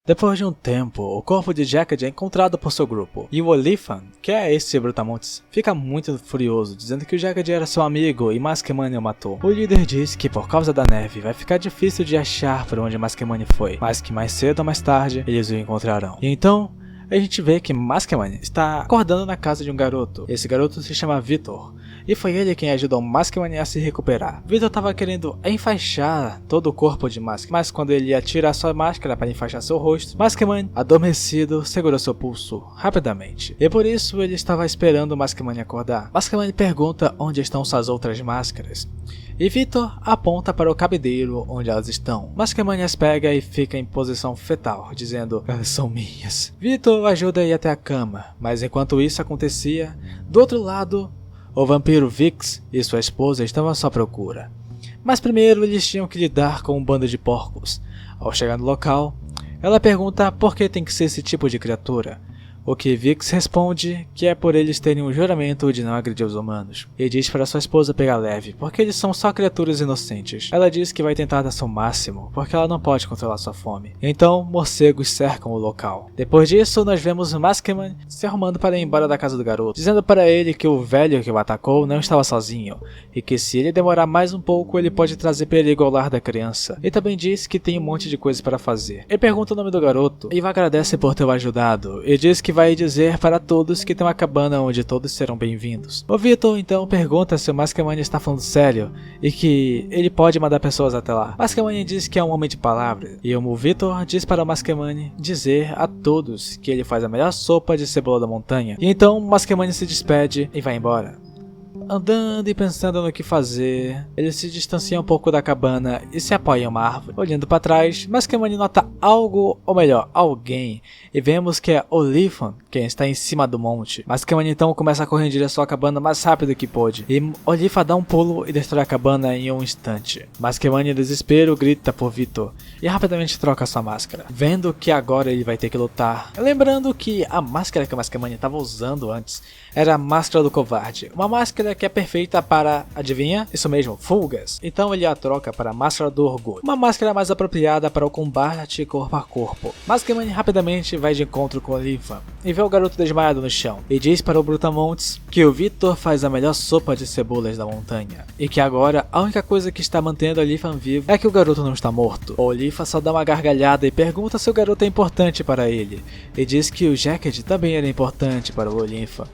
Depois de um tempo, o corpo de Jagged é encontrado por seu grupo, e o Olifant, que é esse Brutamontes, fica muito furioso, dizendo que o Jagged era seu amigo e Maskman o matou. O líder diz que por causa da neve vai ficar difícil de achar por onde Maskman foi, mas que mais cedo ou mais tarde eles o encontrarão. E então, a gente vê que Maskman está acordando na casa de um garoto. Esse garoto se chama Victor, e foi ele quem ajudou Maskman a se recuperar. Victor estava querendo enfaixar todo o corpo de Maskman, mas quando ele ia tirar sua máscara para enfaixar seu rosto, Maskman, adormecido, segurou seu pulso rapidamente. E por isso ele estava esperando Maskman acordar. Maskman pergunta onde estão suas outras máscaras, e Victor aponta para o cabideiro onde elas estão. Maskman as pega e fica em posição fetal, dizendo: "Elas são minhas." Victor ajuda a ir até a cama, mas enquanto isso acontecia, do outro lado, o vampiro Vix e sua esposa estavam à sua procura. Mas primeiro eles tinham que lidar com um bando de porcos. Ao chegar no local, ela pergunta por que tem que ser esse tipo de criatura. O que Vix responde que é por eles terem um juramento de não agredir os humanos. E diz para sua esposa pegar leve, porque eles são só criaturas inocentes. Ela diz que vai tentar dar seu máximo, porque ela não pode controlar sua fome. Então, morcegos cercam o local. Depois disso, nós vemos Maskman se arrumando para ir embora da casa do garoto, dizendo para ele que o velho que o atacou não estava sozinho, e que se ele demorar mais um pouco, ele pode trazer perigo ao lar da criança. E também diz que tem um monte de coisa para fazer. Ele pergunta o nome do garoto, e agradece por ter o ajudado, e diz que vai dizer para todos que tem uma cabana onde todos serão bem-vindos. O Victor então pergunta se o Maskman está falando sério e que ele pode mandar pessoas até lá. Maskman diz que é um homem de palavras, e o Victor diz para o Maskman dizer a todos que ele faz a melhor sopa de cebola da montanha. E então o Maskman se despede e vai embora. Andando e pensando no que fazer, ele se distancia um pouco da cabana e se apoia em uma árvore. Olhando para trás, Maskman nota algo, ou melhor, alguém, e vemos que é Olifant quem está em cima do monte. Maskman então começa a correr em direção à cabana mais rápido que pôde, e Olifant dá um pulo e destrói a cabana em um instante. Maskman em desespero grita por Victor e rapidamente troca sua máscara, vendo que agora ele vai ter que lutar. Lembrando que a máscara que o Maskman estava usando antes era a máscara do covarde, uma máscara que é perfeita para, adivinha? Isso mesmo, fugas. Então ele a troca para a máscara do orgulho, uma máscara mais apropriada para o combate corpo a corpo. Maskman rapidamente vai de encontro com Olifant e vê o garoto desmaiado no chão, e diz para o Brutamontes que o Victor faz a melhor sopa de cebolas da montanha, e que agora a única coisa que está mantendo Olifant vivo é que o garoto não está morto. O Olifant só dá uma gargalhada e pergunta se o garoto é importante para ele, e diz que o Jagged também era importante para o Olifant.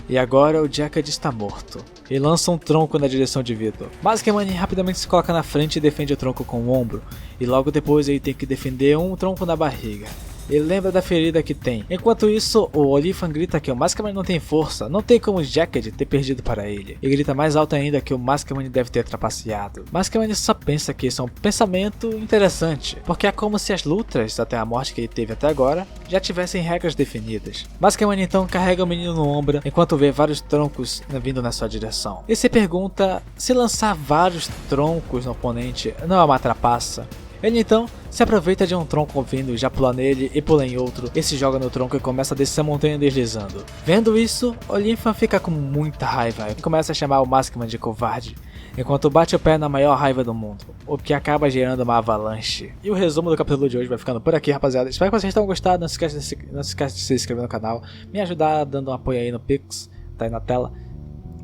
E agora o Jagged está morto, e lança um tronco na direção de Victor. Maskman rapidamente se coloca na frente e defende o tronco com o ombro, e logo depois ele tem que defender um tronco na barriga. Ele lembra da ferida que tem. Enquanto isso, o Olifant grita que o Maskman não tem força, não tem como o Jagged ter perdido para ele. E grita mais alto ainda que o Maskman deve ter trapaceado. Maskman só pensa que isso é um pensamento interessante, porque é como se as lutas até a morte que ele teve até agora já tivessem regras definidas. Maskman então carrega o menino no ombro enquanto vê vários troncos vindo na sua direção. E se pergunta se lançar vários troncos no oponente não é uma trapaça. Ele então se aproveita de um tronco vindo, já pula nele e pula em outro, e se joga no tronco e começa a descer a montanha deslizando. Vendo isso, Olifant fica com muita raiva e começa a chamar o Maskman de covarde, enquanto bate o pé na maior raiva do mundo, o que acaba gerando uma avalanche. E o resumo do capítulo de hoje vai ficando por aqui, rapaziada. Espero que vocês tenham gostado. Não se esqueça de se inscrever no canal, me ajudar dando um apoio aí no Pix, tá aí na tela,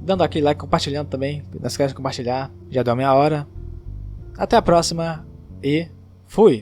dando aquele like, compartilhando também. Não se esqueça de compartilhar. Já deu a meia hora. Até a próxima. E fui!